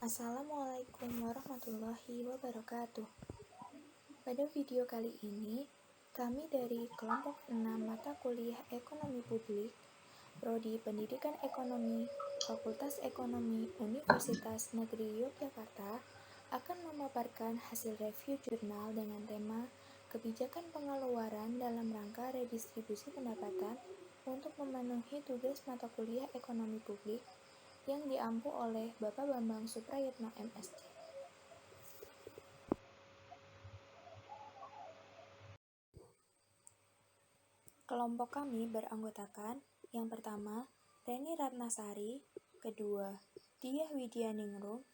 Assalamualaikum warahmatullahi wabarakatuh. Pada video kali ini, kami dari kelompok 6 mata kuliah Ekonomi Publik, Prodi Pendidikan Ekonomi, Fakultas Ekonomi Universitas Negeri Yogyakarta akan memaparkan hasil review jurnal dengan tema Kebijakan Pengeluaran dalam rangka redistribusi pendapatan untuk memenuhi tugas mata kuliah Ekonomi Publik yang diampu oleh Bapak Bambang Suprayitno MSc. Kelompok kami beranggotakan yang pertama, Reni Ratnasari, kedua, Diah Widyaningrum,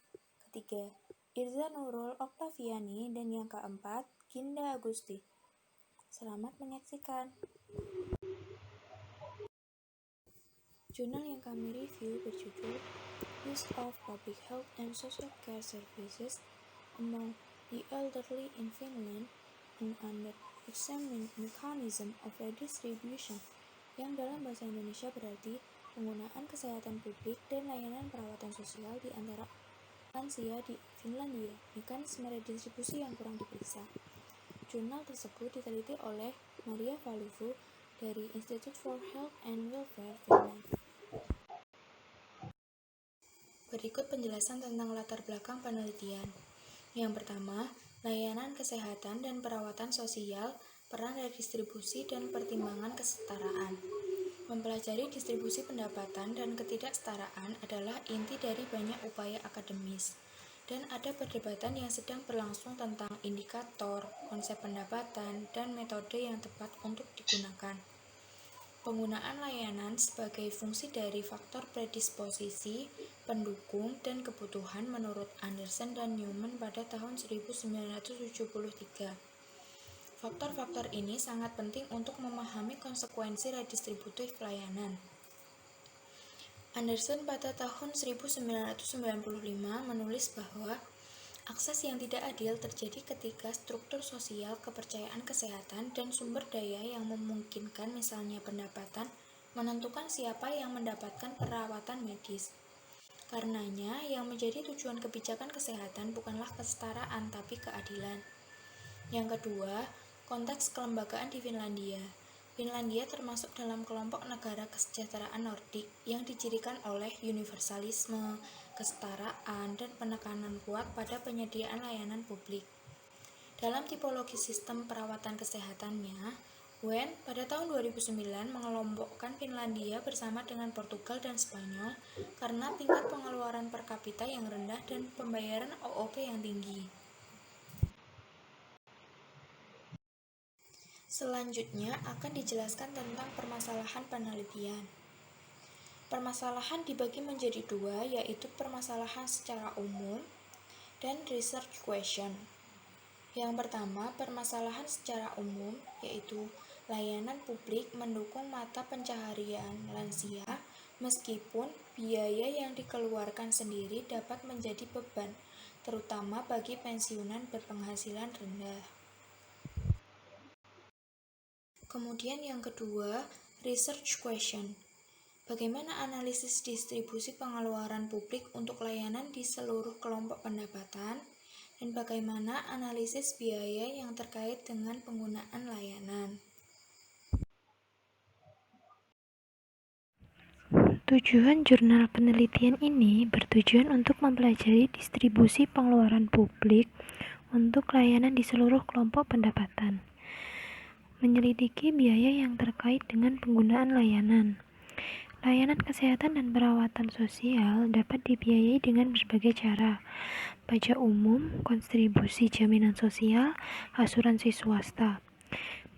ketiga, Irza Nurul Oktaviani, dan yang keempat, Ginda Agusti. Selamat menyaksikan. Jurnal yang kami review berjudul Use of Public Health and Social Care Services Among the Elderly in Finland and Under Examining Mechanism of Redistribution, yang dalam bahasa Indonesia berarti penggunaan kesehatan publik dan layanan perawatan sosial di antara lansia di Finlandia, mekanisme redistribusi yang kurang diperiksa. Jurnal tersebut diteliti oleh Maria Valuvu dari Institute for Health and Welfare Finland. Berikut penjelasan tentang latar belakang penelitian. Yang pertama, layanan kesehatan dan perawatan sosial, peran redistribusi dan pertimbangan kesetaraan. Mempelajari distribusi pendapatan dan ketidaksetaraan adalah inti dari banyak upaya akademis, dan ada perdebatan yang sedang berlangsung tentang indikator, konsep pendapatan, dan metode yang tepat untuk digunakan. Penggunaan layanan sebagai fungsi dari faktor predisposisi, pendukung, dan kebutuhan menurut Anderson dan Newman pada tahun 1973. Faktor-faktor ini sangat penting untuk memahami konsekuensi redistributif layanan. Anderson pada tahun 1995 menulis bahwa akses yang tidak adil terjadi ketika struktur sosial, kepercayaan kesehatan, dan sumber daya yang memungkinkan, misalnya pendapatan, menentukan siapa yang mendapatkan perawatan medis. Karenanya, yang menjadi tujuan kebijakan kesehatan bukanlah kesetaraan, tapi keadilan. Yang kedua, konteks kelembagaan di Finlandia. Finlandia termasuk dalam kelompok negara kesejahteraan Nordik yang dicirikan oleh universalisme, kesetaraan, dan penekanan kuat pada penyediaan layanan publik. Dalam tipologi sistem perawatan kesehatannya, WEN pada tahun 2009 mengelompokkan Finlandia bersama dengan Portugal dan Spanyol karena tingkat pengeluaran per kapita yang rendah dan pembayaran OOP yang tinggi. Selanjutnya akan dijelaskan tentang permasalahan penelitian. Permasalahan dibagi menjadi dua, yaitu permasalahan secara umum dan research question. Yang pertama, permasalahan secara umum, yaitu layanan publik mendukung mata pencaharian lansia, meskipun biaya yang dikeluarkan sendiri dapat menjadi beban, terutama bagi pensiunan berpenghasilan rendah. Kemudian yang kedua, research question. Bagaimana analisis distribusi pengeluaran publik untuk layanan di seluruh kelompok pendapatan, dan bagaimana analisis biaya yang terkait dengan penggunaan layanan. Tujuan jurnal penelitian ini bertujuan untuk mempelajari distribusi pengeluaran publik untuk layanan di seluruh kelompok pendapatan, menyelidiki biaya yang terkait dengan penggunaan layanan. Layanan kesehatan dan perawatan sosial dapat dibiayai dengan berbagai cara: pajak umum, kontribusi jaminan sosial, asuransi swasta.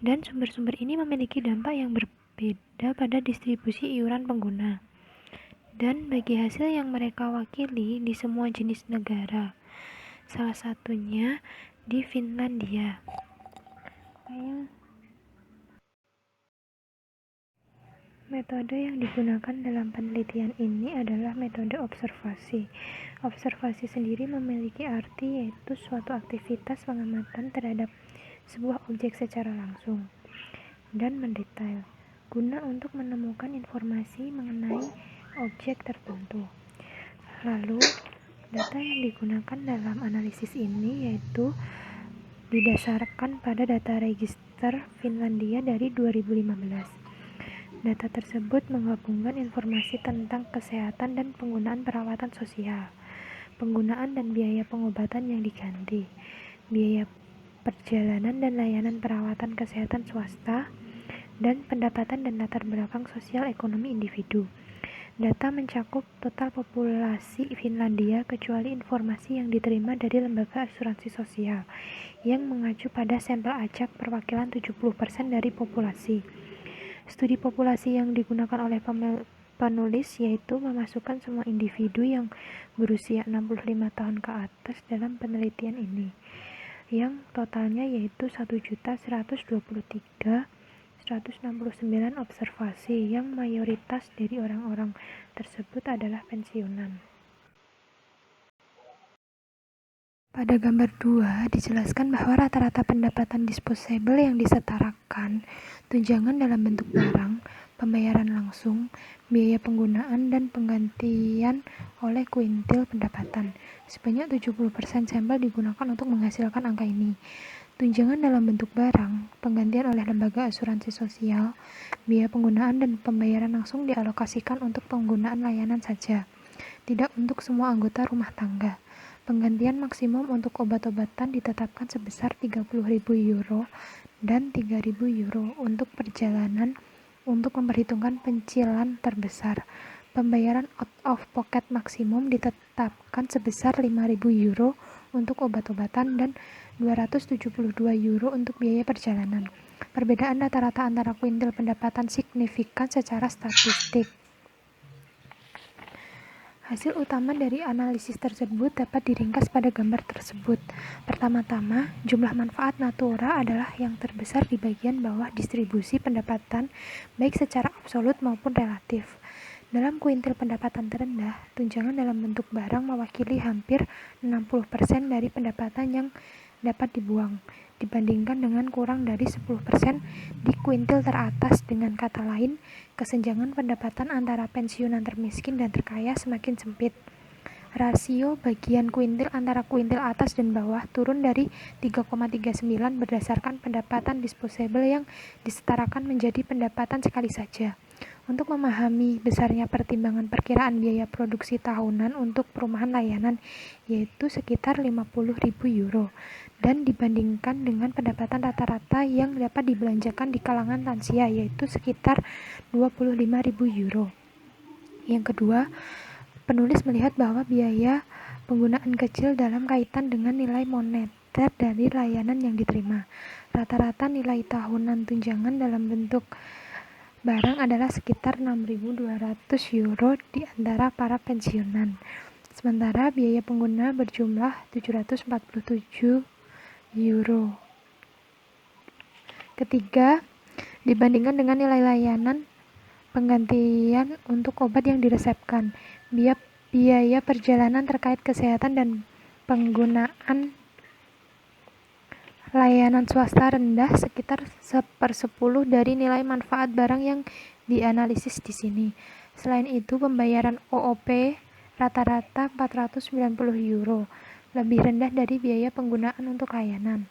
Dan sumber-sumber ini memiliki dampak yang berbeda pada distribusi iuran pengguna dan bagi hasil yang mereka wakili di semua jenis negara, salah satunya di Finlandia. Metode yang digunakan dalam penelitian ini adalah metode observasi. Observasi sendiri memiliki arti yaitu suatu aktivitas pengamatan terhadap sebuah objek secara langsung dan mendetail, guna untuk menemukan informasi mengenai objek tertentu. Lalu, Data yang digunakan dalam analisis ini yaitu didasarkan pada data register Finlandia dari 2015. Data tersebut menggabungkan informasi tentang kesehatan dan penggunaan perawatan sosial, penggunaan dan biaya pengobatan yang diganti, biaya perjalanan dan layanan perawatan kesehatan swasta, dan pendapatan dan latar belakang sosial ekonomi individu. Data mencakup total populasi Finlandia kecuali informasi yang diterima dari lembaga asuransi sosial yang mengacu pada sampel acak perwakilan 70% dari populasi. Studi populasi yang digunakan oleh penulis yaitu memasukkan semua individu yang berusia 65 tahun ke atas dalam penelitian ini, yang totalnya yaitu 1.123.169 observasi, yang mayoritas dari orang-orang tersebut adalah pensiunan. Pada gambar 2 dijelaskan bahwa rata-rata pendapatan disposable yang disetarakan, tunjangan dalam bentuk barang, pembayaran langsung, biaya penggunaan dan penggantian oleh kuintil pendapatan. Sebanyak 70% sampel digunakan untuk menghasilkan angka ini. Tunjangan dalam bentuk barang, penggantian oleh lembaga asuransi sosial, biaya penggunaan dan pembayaran langsung dialokasikan untuk penggunaan layanan saja, tidak untuk semua anggota rumah tangga. Penggantian maksimum untuk obat-obatan ditetapkan sebesar 30.000 euro dan 3.000 euro untuk perjalanan untuk memperhitungkan pencilan terbesar. Pembayaran out of pocket maksimum ditetapkan sebesar 5.000 euro untuk obat-obatan dan 272 euro untuk biaya perjalanan. Perbedaan rata-rata antara kuintil pendapatan signifikan secara statistik. Hasil utama dari analisis tersebut dapat diringkas pada gambar tersebut. Pertama-tama, jumlah manfaat natura adalah yang terbesar di bagian bawah distribusi pendapatan, baik secara absolut maupun relatif. Dalam kuintil pendapatan terendah, tunjangan dalam bentuk barang mewakili hampir 60% dari pendapatan yang dapat dibuang, dibandingkan dengan kurang dari 10% di kuintil teratas. Dengan kata lain, kesenjangan pendapatan antara pensiunan termiskin dan terkaya semakin sempit. Rasio bagian kuintil antara kuintil atas dan bawah turun dari 3,39 berdasarkan pendapatan disposable yang disetarakan menjadi pendapatan sekali saja. Untuk memahami besarnya pertimbangan perkiraan biaya produksi tahunan untuk perumahan layanan, yaitu sekitar 50.000 euro, dan dibandingkan dengan pendapatan rata-rata yang dapat dibelanjakan di kalangan lansia, yaitu sekitar 25.000 euro. Yang kedua, penulis melihat bahwa biaya penggunaan kecil dalam kaitan dengan nilai moneter dari layanan yang diterima. Rata-rata nilai tahunan tunjangan dalam bentuk barang adalah sekitar 6.200 euro di antara para pensiunan. Sementara biaya pengguna berjumlah 747 euro. Ketiga, dibandingkan dengan nilai layanan penggantian untuk obat yang diresepkan, biaya perjalanan terkait kesehatan dan penggunaan layanan swasta rendah sekitar 1/10 dari nilai manfaat barang yang dianalisis di sini. Selain itu, pembayaran OOP rata-rata 490 euro, lebih rendah dari biaya penggunaan untuk layanan.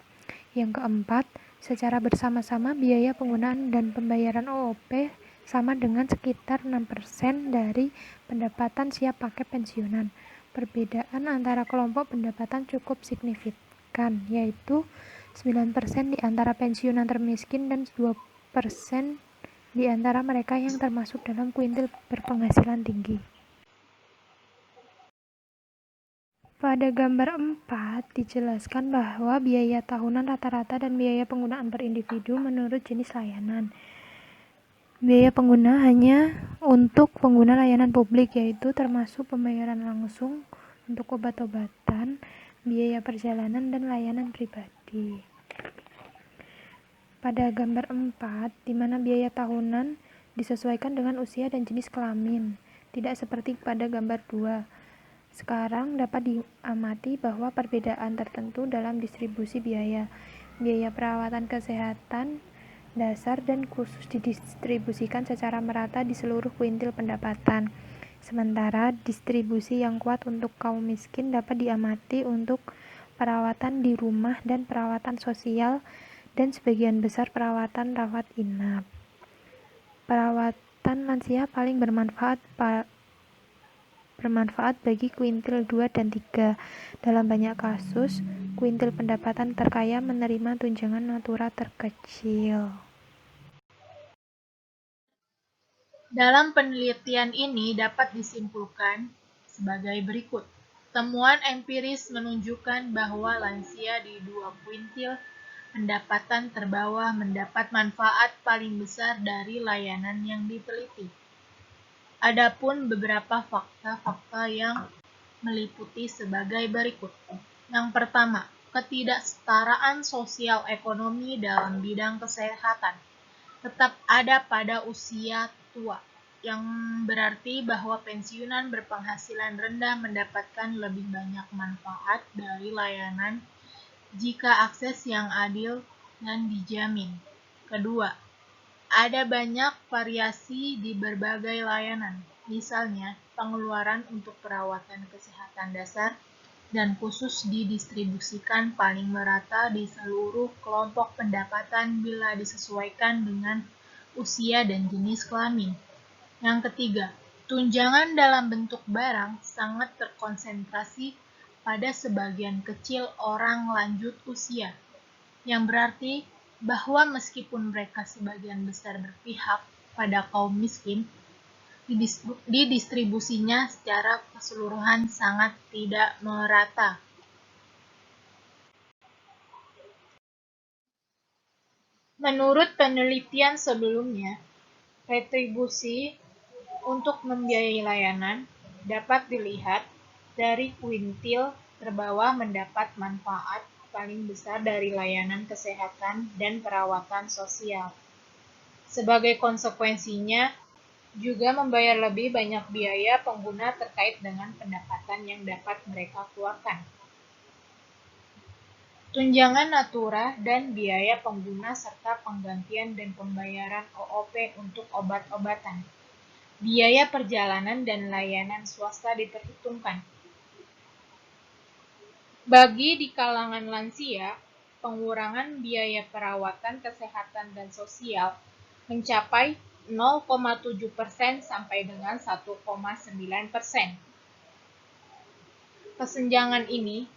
Yang keempat, secara bersama-sama biaya penggunaan dan pembayaran OOP sama dengan sekitar 6% dari pendapatan siap pakai pensiunan. Perbedaan antara kelompok pendapatan cukup signifikan, yaitu 9% di antara pensiunan termiskin dan 2% di antara mereka yang termasuk dalam kuintil berpenghasilan tinggi. Pada gambar 4 dijelaskan bahwa biaya tahunan rata-rata dan biaya penggunaan per individu menurut jenis layanan. Biaya pengguna hanya untuk pengguna layanan publik, yaitu termasuk pembayaran langsung untuk obat-obatan, biaya perjalanan, dan layanan pribadi. Pada gambar 4, di mana biaya tahunan disesuaikan dengan usia dan jenis kelamin, tidak seperti pada gambar 2. Sekarang dapat diamati bahwa perbedaan tertentu dalam distribusi biaya perawatan kesehatan dasar dan khusus didistribusikan secara merata di seluruh kuintil pendapatan. Sementara distribusi yang kuat untuk kaum miskin dapat diamati untuk perawatan di rumah dan perawatan sosial dan sebagian besar perawatan rawat inap. Perawatan lansia paling bermanfaat bagi kuintil 2 dan 3. Dalam banyak kasus, kuintil pendapatan terkaya menerima tunjangan natura terkecil. Dalam penelitian ini dapat disimpulkan sebagai berikut. Temuan empiris menunjukkan bahwa lansia di 2 kuintil pendapatan terbawah mendapat manfaat paling besar dari layanan yang diteliti. Adapun beberapa fakta-fakta yang meliputi sebagai berikut. Yang pertama, ketidaksetaraan sosial ekonomi dalam bidang kesehatan tetap ada pada usia tua, yang berarti bahwa pensiunan berpenghasilan rendah mendapatkan lebih banyak manfaat dari layanan jika akses yang adil dan dijamin. Kedua, ada banyak variasi di berbagai layanan, misalnya pengeluaran untuk perawatan kesehatan dasar dan khusus didistribusikan paling merata di seluruh kelompok pendapatan bila disesuaikan dengan usia dan jenis kelamin. Yang ketiga, tunjangan dalam bentuk barang sangat terkonsentrasi pada sebagian kecil orang lanjut usia, yang berarti bahwa meskipun mereka sebagian besar berpihak pada kaum miskin, didistribusinya secara keseluruhan sangat tidak merata. Menurut penelitian sebelumnya, retribusi untuk membiayai layanan dapat dilihat dari kuintil terbawah mendapat manfaat paling besar dari layanan kesehatan dan perawatan sosial. Sebagai konsekuensinya, juga membayar lebih banyak biaya pengguna terkait dengan pendapatan yang dapat mereka keluarkan. Tunjangan natura dan biaya pengguna serta penggantian dan pembayaran OOP untuk obat-obatan. Biaya perjalanan dan layanan swasta diperhitungkan. Bagi di kalangan lansia, pengurangan biaya perawatan kesehatan dan sosial mencapai 0,7% sampai dengan 1,9%. Kesenjangan ini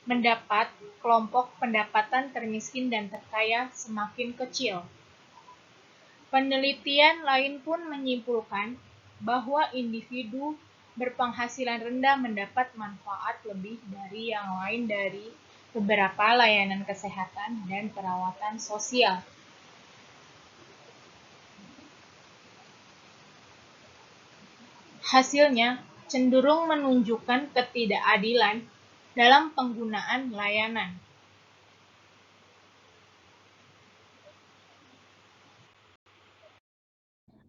mendapat kelompok pendapatan termiskin dan terkaya semakin kecil. Penelitian lain pun menyimpulkan bahwa individu berpenghasilan rendah mendapat manfaat lebih dari yang lain dari beberapa layanan kesehatan dan perawatan sosial. Hasilnya cenderung menunjukkan ketidakadilan dalam penggunaan layanan.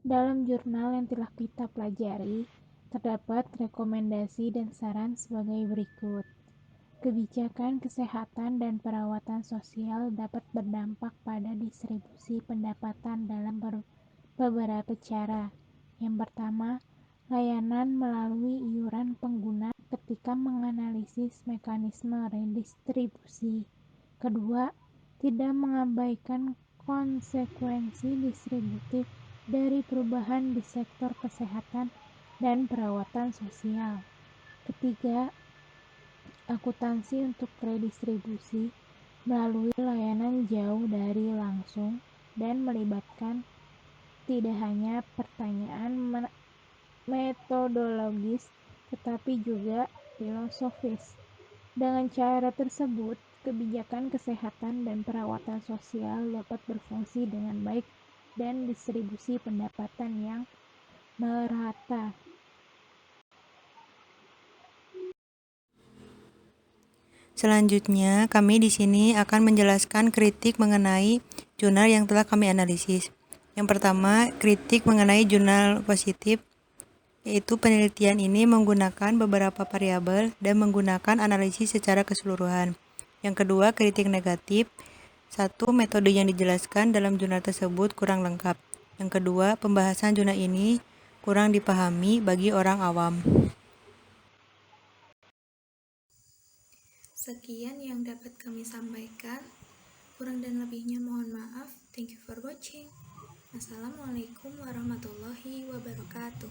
Dalam jurnal yang telah kita pelajari, terdapat rekomendasi dan saran sebagai berikut. Kebijakan kesehatan dan perawatan sosial dapat berdampak pada distribusi pendapatan dalam beberapa cara. Yang pertama, layanan melalui iuran pengguna ketika menganalisis mekanisme redistribusi. Kedua, tidak mengabaikan konsekuensi distributif dari perubahan di sektor kesehatan dan perawatan sosial. Ketiga, akuntansi untuk redistribusi melalui layanan jauh dari langsung dan melibatkan tidak hanya pertanyaan metodologis tetapi juga filosofis. Dengan cara tersebut, kebijakan kesehatan dan perawatan sosial dapat berfungsi dengan baik dan distribusi pendapatan yang merata. Selanjutnya, kami di sini akan menjelaskan kritik mengenai jurnal yang telah kami analisis. Yang pertama, kritik mengenai jurnal positif, yaitu penelitian ini menggunakan beberapa variabel dan menggunakan analisis secara keseluruhan. Yang kedua, kritik negatif. Satu, metode yang dijelaskan dalam jurnal tersebut kurang lengkap. Yang kedua, pembahasan jurnal ini kurang dipahami bagi orang awam. Sekian yang dapat kami sampaikan. Kurang dan lebihnya mohon maaf. Thank you for watching. Assalamualaikum warahmatullahi wabarakatuh.